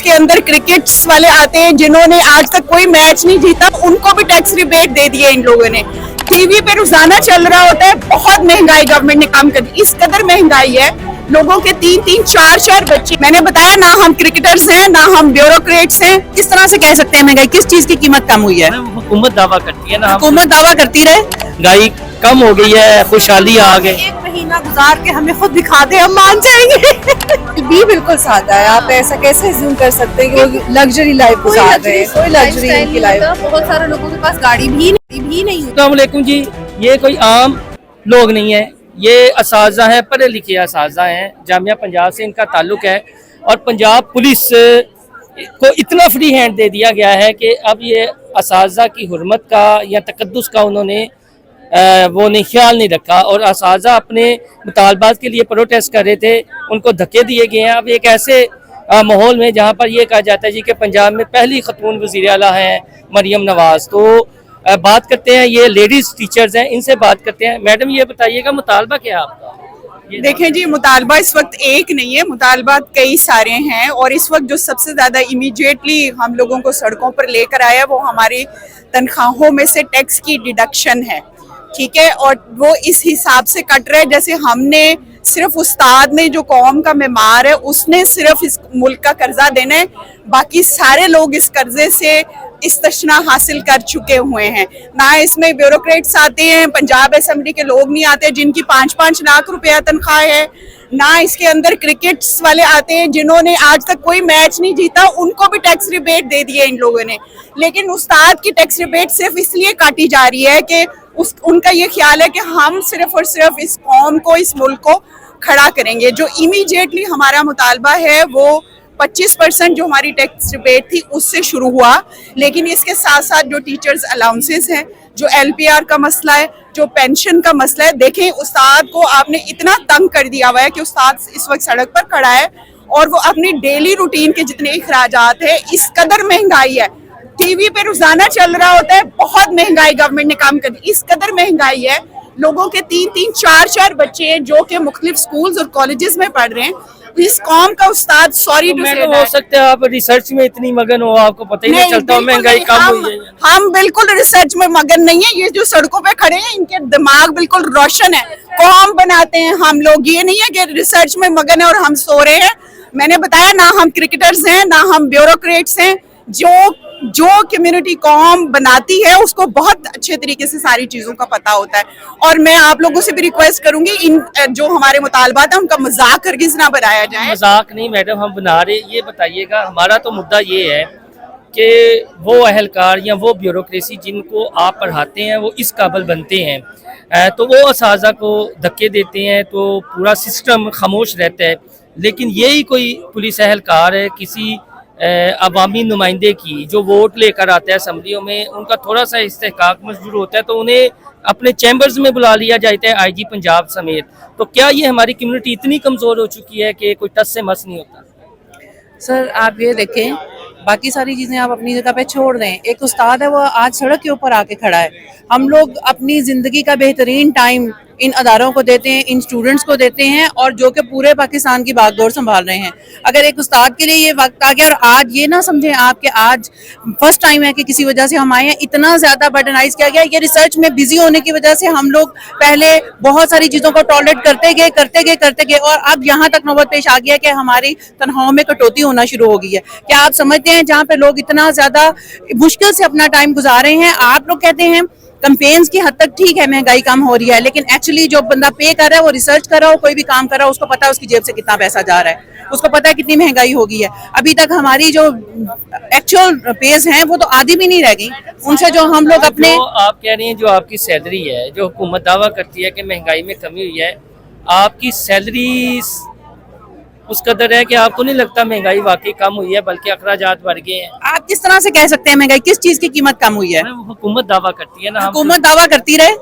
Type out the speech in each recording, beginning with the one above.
के अंदर क्रिकेट्स वाले आते हैं जिन्होंने आज तक कोई मैच नहीं जीता, उनको भी टैक्स रिबेट दे दिए इन लोगों ने। टीवी पे रोजाना चल रहा होता है, बहुत महंगाई गवर्नमेंट ने काम कर दी। इस कदर महंगाई है, लोगों के 3-3, 4-4 बच्चे। मैंने बताया ना हम क्रिकेटर्स हैं ना हम ब्यूरोक्रेट्स हैं। किस तरह से कह सकते हैं महंगाई, किस चीज की कीमत कम हुई है? हुकूमत दावा करती है ना, हुकूमत दावा करती रहे महंगाई कम हो गई है, खुशहाली आ गई। एक महीना गुजार के हमें खुद दिखा दे, हम मान जाएंगे। भी बिल्कुल सादा है, आप ऐसा कैसे अज्यूम कर सकते हैं कि वो लग्जरी लाइफ गुजार रहे हैं? कोई लग्जरी इनकी लाइफ। बहुत सारे लोगों के पास गाड़ी भी नहीं। अस्सलाम वालेकुम जी, ये कोई आम लोग नहीं है, ये असातिज़ा हैं, पढ़े लिखे असातिज़ा हैं, जामिया पंजाब से इनका ताल्लुक है। और पंजाब पुलिस को इतना फ्री हैंड दे दिया गया है कि अब ये असातिज़ा की हुर्मत का या तकद्दुस का उन्होंने वो नहीं ख्याल नहीं रखा। और असातिज़ा अपने मुतालबात के लिए प्रोटेस्ट कर रहे थे, उनको धक्के दिए गए हैं। अब एक ऐसे माहौल में जहाँ पर ये कहा जाता है जी कि पंजाब में पहली खतून वज़ीर आला हैं मरियम नवाज़। तो बात करते हैं, ये लेडीज़ टीचर्स हैं, इनसे बात करते हैं। मैडम ये बताइएगा मुतालबा क्या है आपका? देखें जी, मुतालबा इस वक्त एक नहीं है, मुतालबा कई सारे हैं। और इस वक्त जो सबसे ज़्यादा इमीडिएटली हम लोगों को सड़कों पर लेकर आया वो हमारी तनख्वाहों में से टैक्स की डिडक्शन है, ठीक है। और वो इस हिसाब से कट रहे जैसे हमने सिर्फ उस्ताद ने जो कौम का मेमार है उसने सिर्फ इस मुल्क का कर्जा देना है, बाकी सारे लोग इस कर्जे से इस्तशना हासिल कर चुके हुए हैं। ना इसमें ब्यूरोक्रेट्स आते हैं, पंजाब असेंबली के लोग नहीं आते जिनकी 5-5 लाख रुपया तनख्वाह है, ना इसके अंदर क्रिकेट्स वाले आते हैं जिन्होंने आज तक कोई मैच नहीं जीता, उनको भी टैक्स रिबेट दे दिए इन लोगों ने। लेकिन उस्ताद की टैक्स रिबेट सिर्फ इसलिए काटी जा रही है कि उनका ये ख्याल है कि हम सिर्फ और सिर्फ इस कौम को, इस मुल्क को खड़ा करेंगे। जो इमीडिएटली हमारा मुतालबा है वो 25% जो हमारी टैक्स रिबेट थी उससे शुरू हुआ, लेकिन इसके साथ साथ जो टीचर्स अलाउंसेस हैं, जो LPR का मसला है, जो पेंशन का मसला है। देखें, उस्ताद को आपने इतना तंग कर दिया हुआ है कि उस्ताद इस वक्त सड़क पर खड़ा है और वो अपनी डेली रूटीन के जितने अखराजात है, इस कदर महंगाई है। टीवी पे रोजाना चल रहा होता है, बहुत महंगाई गवर्नमेंट ने काम कर दी। इस कदर महंगाई है, लोगों के 3-3, 4-4 बच्चे हैं जो कि मुख्तलिफ स्कूल्स और कॉलेजेस में पढ़ रहे हैं। इस कौम का उस्ताद सॉरी टू से हो सकता है आप रिसर्च में इतनी मगन हो, आपको पता ही नहीं चलता महंगाई कम हुई है। हम बिल्कुल रिसर्च में मगन नहीं है, ये जो सड़कों पे खड़े हैं इनके दिमाग बिल्कुल रोशन है। कौम बनाते हैं हम लोग, ये नहीं है कि रिसर्च में मगन है और हम सो रहे हैं। मैंने बताया ना हम क्रिकेटर्स हैं ना हम ब्यूरोक्रेट्स हैं। जो कम्युनिटी कौम बनाती है उसको बहुत अच्छे तरीके से सारी चीजों का पता होता है। और मैं आप लोगों से भी रिक्वेस्ट करूंगी, इन जो हमारे मुतालबात है उनका मजाक करके ना बनाया जाए। मजाक नहीं मैडम, हम बना रहे। ये बताइएगा, हमारा तो मुद्दा ये है कि वो अहलकार या वो ब्यूरोक्रेसी जिनको आप पढ़ाते हैं वो इस काबिल बनते हैं तो वो असातिज़ा को धक्के देते हैं तो पूरा सिस्टम खामोश रहता है। लेकिन यही कोई पुलिस अहलकार है किसी अवामी नुमाइंदे की जो वोट लेकर आता है असम्बलियों में, उनका थोड़ा सा इस्तेहकाक मंजूर होता है तो उन्हें अपने चैम्बर्स में बुला लिया जाता है, IG पंजाब समेत। तो क्या ये हमारी कम्युनिटी इतनी कमज़ोर हो चुकी है कि कोई टस से मस नहीं होता? सर आप ये देखें, बाकी सारी चीज़ें आप अपनी जगह पे छोड़ दें। एक उस्ताद है वो आज सड़क के ऊपर आके खड़ा है। हम लोग अपनी ज़िंदगी का बेहतरीन टाइम इन अदारों को देते हैं, इन स्टूडेंट्स को देते हैं और जो कि पूरे पाकिस्तान की बागडोर संभाल रहे हैं। अगर एक उस्ताद के लिए ये वक्त आ गया और आज ये ना समझें आप कि आज फर्स्ट टाइम है कि किसी वजह से हम आए हैं, इतना ज़्यादा बर्डनाइज किया गया। ये रिसर्च में बिजी होने की वजह से हम लोग पहले बहुत सारी चीज़ों को टॉलरेट करते गए और अब यहाँ तक नौबत पेश आ गया कि हमारी तनख्वाहों में कटौती होना शुरू हो गई है। क्या आप समझते हैं जहाँ पे लोग इतना ज़्यादा मुश्किल से अपना टाइम गुजार रहे हैं, आप लोग कहते हैं कैंपेन्स की हद तक ठीक है महंगाई कम हो रही है, लेकिन एक्चुअली जो बंदा पे कर रहा है वो रिसर्च कर रहा हो, कोई भी काम कर रहा हो, उसको पता है उसकी जेब से कितना पैसा जा रहा है, उसको पता है कितनी महंगाई हो गई है। अभी तक हमारी जो एक्चुअल पेज हैं वो तो आधी भी नहीं रह गई उनसे जो हम लोग अपने। आप कह रही हैं जो आपकी सैलरी है, जो हुकूमत दावा करती है कि महंगाई में कमी हुई है, आपकी सैलरी उस कदर है कि आपको नहीं लगता महंगाई वाकई कम हुई है बल्कि अखराजात बढ़ गए हैं? आप किस तरह से कह सकते हैं महंगाई, किस चीज की कीमत कम हुई है? हुकूमत दावा करती है ना, हुकूमत दावा करती रहे,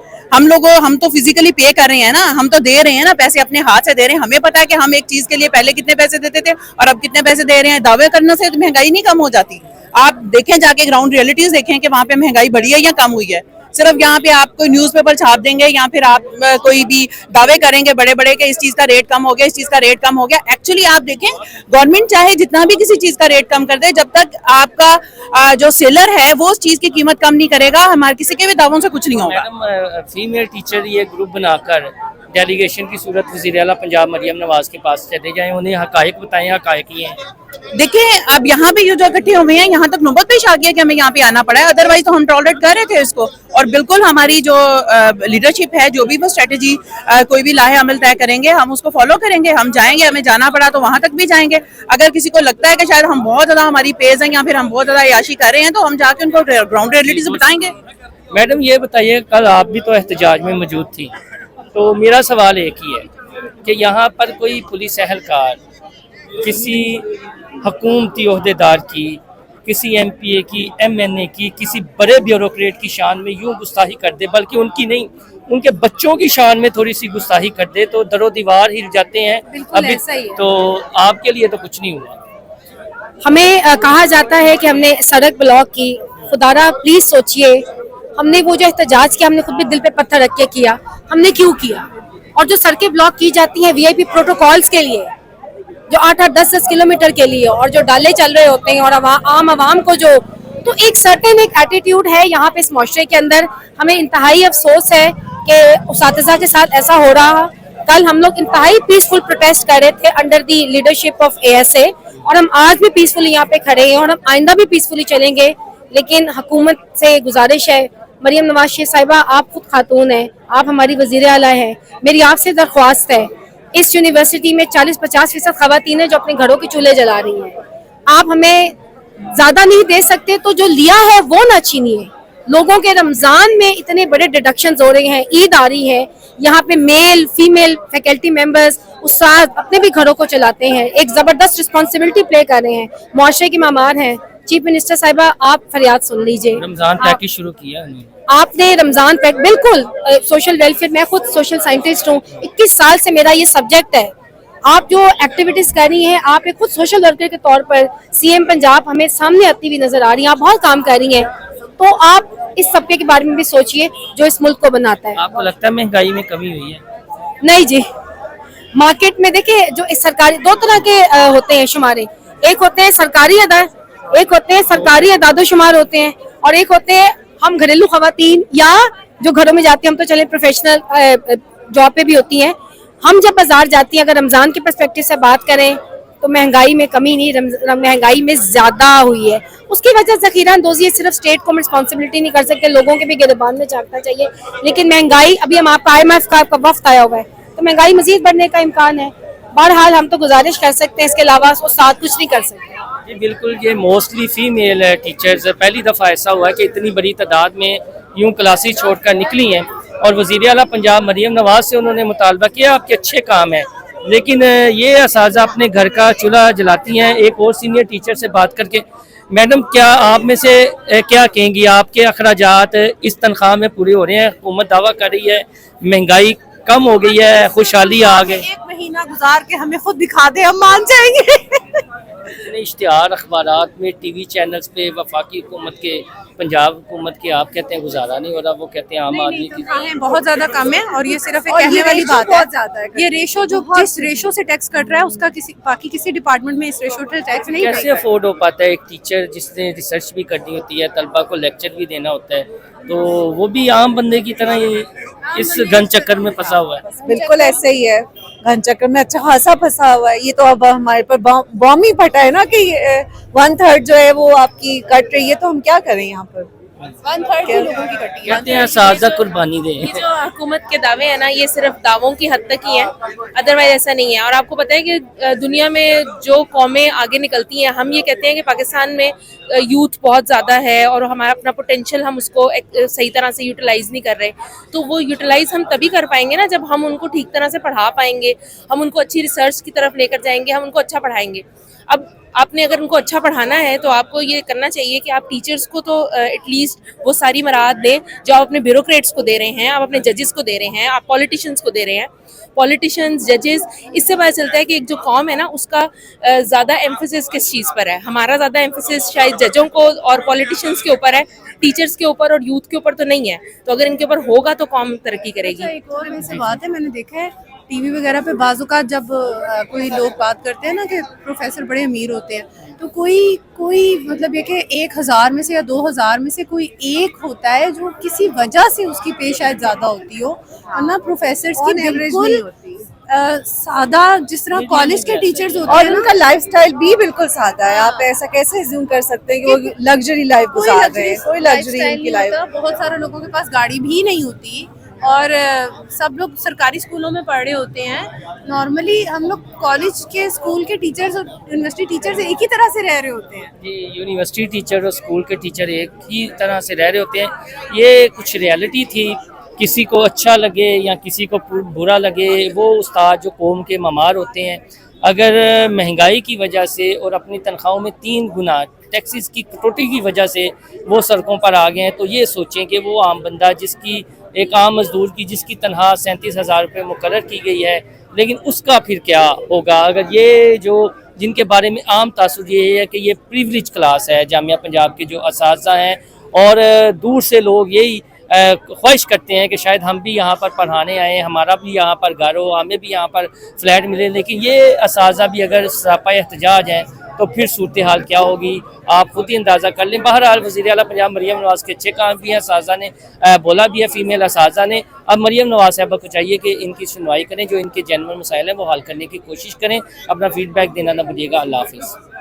हम तो फिजिकली पे कर रहे हैं ना, हम तो दे रहे हैं ना, पैसे अपने हाथ से दे रहे हैं। हमें पता है कि हम एक चीज के लिए पहले कितने पैसे देते थे और अब कितने पैसे दे रहे हैं। दावे करने से महंगाई नहीं कम हो जाती। आप देखें जाके ग्राउंड रियलिटीज देखें कि वहाँ पे महंगाई बढ़ी है या कम हुई है। सिर्फ यहाँ पे आप कोई न्यूज़पेपर छाप देंगे या फिर आप कोई भी दावे करेंगे बड़े बड़े कि इस चीज का रेट कम हो गया, इस चीज का रेट कम हो गया। एक्चुअली आप देखें, गवर्नमेंट चाहे जितना भी किसी चीज का रेट कम कर दे, जब तक आपका जो सेलर है वो उस चीज की कीमत कम नहीं करेगा, हमारे किसी के भी दावों से कुछ नहीं होगा। मैडम फीमेल टीचर ये ग्रुप बनाकर डेलीगेशन की सूरत वज़ीर आला पंजाब मरियम नवाज के पास चले जाएं, उन्हें हकायक बताएं, हकायक ये हैं। देखिए अब यहाँ पे ये जो इकट्ठे हुए हैं, यहाँ तक नौबत पेश आ गया कि हमें यहाँ पे आना पड़ा है, अदरवाइज तो हम टॉलरेट कर रहे थे इसको। और बिल्कुल हमारी जो लीडरशिप है, जो भी वो स्ट्रेटेजी कोई भी लाहे अमल तय करेंगे, हम उसको फॉलो करेंगे। हम जाएंगे, हमें जाना पड़ा तो वहां तक भी जाएंगे। अगर किसी को लगता है कि शायद हम बहुत ज्यादा हमारी पेज है या फिर हम बहुत ज्यादा याशी कर रहे हैं, तो हम जाके उनको ग्राउंड रियलिटी से बताएंगे। मैडम ये बताइए, कल आप भी तो एहतजाज में मौजूद थी, तो मेरा सवाल एक ही है कि यहाँ पर कोई पुलिस एहलकार किसी हुकूमती ओहदेदार की, किसी MPA की, MNA की, किसी बड़े ब्यूरोक्रेट की शान में यूँ गुस्ताखी कर दे, बल्कि उनकी नहीं, उनके बच्चों की शान में थोड़ी सी गुस्ताखी कर दे तो दरो दीवार हिल जाते हैं। अभी तो आपके लिए तो कुछ नहीं हुआ। हमें कहा जाता है कि हमने सड़क ब्लॉक की, खुदारा प्लीज सोचिए, हमने वो जो एहतजाज किया हमने खुद भी दिल पे पत्थर रख के किया, हमने क्यों किया? और जो सड़कें ब्लॉक की जाती हैं VIP प्रोटोकॉल्स के लिए, जो 8-8, 10-10 किलोमीटर के लिए, और जो डाले चल रहे होते हैं, और आम आवाम को जो, तो एक सर्टेन एक एटीट्यूड है यहाँ पे इस माशरे के अंदर। हमें इंतहाई अफसोस है कि उसातिज़ा के साथ ऐसा हो रहा। कल हम लोग इंतहाई पीसफुल प्रोटेस्ट कर रहे थे under the leadership of ASA, और हम आज भी पीसफुली यहाँ पे खड़े हैं और हम आइंदा भी पीसफुली चलेंगे। लेकिन हुकूमत से गुजारिश है, मरियम नवाज शेख साहिबा आप खुद खातून हैं, आप हमारी वज़ीर आला हैं, मेरी आपसे दरख्वास्त है, इस यूनिवर्सिटी में 40-50% खवातीन है जो अपने घरों के चूल्हे जला रही हैं। आप हमें ज्यादा नहीं दे सकते तो जो लिया है वो ना छीनिए। लोगों के रमजान में इतने बड़े डिडक्शंस हो रहे हैं, ईद आ रही है, यहाँ पे मेल फीमेल फैकल्टी मेंबर्स उस्ताद अपने भी घरों को चलाते हैं, एक जबरदस्त रिस्पॉन्सिबिलिटी प्ले कर रहे हैं, मुआशरे की मामार हैं। चीफ मिनिस्टर साहिबा आप फरियाद सुन लीजिए। रमजान पैकेज शुरू किया है आपने, रमजान पैक, बिल्कुल सोशल वेलफेयर, मैं खुद सोशल साइंटिस्ट हूँ, 21 साल से मेरा ये सब्जेक्ट है। आप जो एक्टिविटीज कर रही हैं, आप एक खुद सोशल वर्कर के तौर पर CM पंजाब हमें सामने आती हुई नजर आ रही है, आप बहुत काम कर रही हैं, तो आप इस सबके के बारे में भी सोचिए जो इस मुल्क को बनाता है। आपको लगता है महंगाई में कमी हुई है? नहीं जी, मार्केट में देखिए जो इस सरकारी, दो तरह के होते हैं शुमारे, एक होते हैं सरकारी अदा, एक होते हैं सरकारी अदादोशुमार होते हैं, और एक होते हैं हम घरेलू खवातीन या जो घरों में जाती हैं, हम तो चले प्रोफेशनल जॉब पे भी होती हैं। हम जब बाजार जाती हैं, अगर रमजान के पर्सपेक्टिव से बात करें तो महंगाई में कमी नहीं, महंगाई में ज्यादा हुई है। उसकी वजह जखीरा अंदोजी, सिर्फ स्टेट को हम रिस्पॉन्सिबिलिटी नहीं कर सकते, लोगों के भी गिरबान में झांकना चाहिए। लेकिन महंगाई, अभी हम आपका IMF का वफ्द आया हुआ है, तो महंगाई मजीद बढ़ने का इम्कान है। बहरहाल हम तो गुजारिश कर सकते हैं, इसके अलावा वो साथ कुछ नहीं कर सकते। जी बिल्कुल, ये मोस्टली फीमेल टीचर्स, पहली दफ़ा ऐसा हुआ है कि इतनी बड़ी तादाद में यूँ क्लासेस छोड़कर निकली हैं, और वज़ीर आला पंजाब मरियम नवाज से उन्होंने मुतालबा किया आपके अच्छे काम है, लेकिन ये असाज़ा अपने घर का चूल्हा जलाती हैं। एक और सीनियर टीचर से बात करके, मैडम क्या आप में से क्या कहेंगी, आपके अखराजात इस तनख्वाह में पूरे हो रहे हैं? हुकूमत दावा कर रही है महंगाई कम हो गई है, खुशहाली आ गई। 1 महीना गुजार के हमें खुद दिखा दे, हम मान जाएंगे। इतने इश्तिहार अखबारात में, TV चैनल्स पे वफाकी हुकूमत के, पंजाब हुकूमत के, आप कहते हैं गुजारा नहीं हो रहा, वो कहते हैं आम आदमी की बहुत ज्यादा कम है, और ये सिर्फ एक कहने वाली बात है। ये रेशो जो जिस रेशो से टैक्स कट रहा है, उसका बाकी किसी डिपार्टमेंट में इस रेशो से टैक्स नहीं कैसे अफोर्ड हो पाता है? एक टीचर जिसने रिसर्च भी करनी होती है, तलबा को लेक्चर भी देना होता है, तो वो भी आम बंदे की तरह ये इस घन चक्कर में फंसा हुआ है। बिल्कुल ऐसे ही है, घन चक्कर में अच्छा खासा फंसा हुआ है। ये तो अब हमारे पर बॉम्ब ही फटा है ना कि 1/3 जो है वो आपकी कट रही है, तो हम क्या करें यहाँ पर? 1/3 लोगों की कटी है। कहते हैं साजा कुर्बानी दे। ये जो हुकूमत के दावे हैं ना, ये सिर्फ दावों की हद तक ही हैं, अदरवाइज ऐसा नहीं है। और आपको पता है कि दुनिया में जो कौमें आगे निकलती हैं, हम ये कहते हैं कि पाकिस्तान में यूथ बहुत ज़्यादा है और हमारा अपना पोटेंशियल हम उसको सही तरह से यूटिलाइज नहीं कर रहे। तो वो यूटिलाइज हम तभी कर पाएंगे ना जब हम उनको ठीक तरह से पढ़ा पाएंगे, हम उनको अच्छी रिसर्च की तरफ लेकर जाएंगे, हम उनको अच्छा पढ़ाएंगे। अब आपने अगर उनको अच्छा पढ़ाना है तो आपको ये करना चाहिए कि आप टीचर्स को तो एटलीस्ट वो सारी मराहत दें जो आप अपने ब्यूरोक्रेट्स को दे रहे हैं, आप अपने जजेस को दे रहे हैं, आप पॉलिटिशियंस को दे रहे हैं। पॉलिटिशियंस, जजेस, इससे पता चलता है कि एक जो कौम है ना उसका ज़्यादा एम्फेसिस किस चीज़ पर है। हमारा ज़्यादा एम्फेसिस शायद जजों को और पॉलिटिशियंस के ऊपर है, टीचर्स के ऊपर और यूथ के ऊपर तो नहीं है। तो अगर इनके ऊपर होगा तो कौम तरक्की करेगी। एक और वैसे बात है, मैंने देखा है टीवी वगैरह पे बाज़-औक़ात जब कोई लोग बात करते हैं ना कि प्रोफेसर बड़े अमीर होते हैं, तो कोई मतलब ये कि 1000 में से या 2000 में से कोई एक होता है जो किसी वजह से उसकी पे शायद ज़्यादा होती हो, वरना प्रोफेसर्स की बिल्कुल सादा, जिस तरह कॉलेज के टीचर्स होते हैं, और उनका लाइफस्टाइल भी बिल्कुल सादा है। आप ऐसा कैसे अज्यूम कर सकते हैं कि वो लग्जरी लाइफ गुजार रहे हैं? कोई लग्जरी उनकी लाइफ। बहुत सारे लोगों के पास गाड़ी भी नहीं होती और सब लोग सरकारी स्कूलों में पढ़ रहे होते हैं। नॉर्मली हम लोग कॉलेज के, स्कूल के टीचर्स और यूनिवर्सिटी टीचर्स एक ही तरह से रह रहे होते हैं। जी, यूनिवर्सिटी टीचर और स्कूल के टीचर एक ही तरह से रह रहे होते हैं। ये कुछ रियलिटी थी, किसी को अच्छा लगे या किसी को बुरा लगे, वो उस्ताद जो कौम के ममार होते हैं, अगर महंगाई की वजह से और अपनी तनख्वाहों में 3 गुना टैक्सेस की कटौती की वजह से वो सड़कों पर आ गए हैं, तो ये सोचें कि वो आम बंदा जिसकी, एक आम मजदूर की जिसकी तनख्वाह 37,000 रुपये मुकर्रर की गई है, लेकिन उसका फिर क्या होगा? अगर ये जो जिनके बारे में आम तासुर ये है कि ये प्रिविलेज क्लास है, जामिया पंजाब के जो असातिज़ा हैं, और दूर से लोग यही ख्वाहिश करते हैं कि शायद हम भी यहाँ पर पढ़ाने आए, हमारा भी यहाँ पर घर हो, हमें भी यहाँ पर फ्लैट मिले, लेकिन ये असातिज़ा भी अगर सरापा एहतजाज हैं तो फिर सूरत हाल क्या होगी आप खुद ही अंदाज़ा कर लें। बहरहाल वज़ीर आला पंजाब मरियम नवाज़ के अच्छे काम भी हैं, असातिज़ा ने बोला भी है, फीमेल असातिज़ा ने। अब मरियम नवाज़ साहबा को चाहिए कि इनकी सुनवाई करें, जो इनके जेन्युइन मसाइल हैं वो हल करने की कोशिश करें। अपना फीडबैक देना ना भूलिएगा। अल्लाह हाफ़िज़।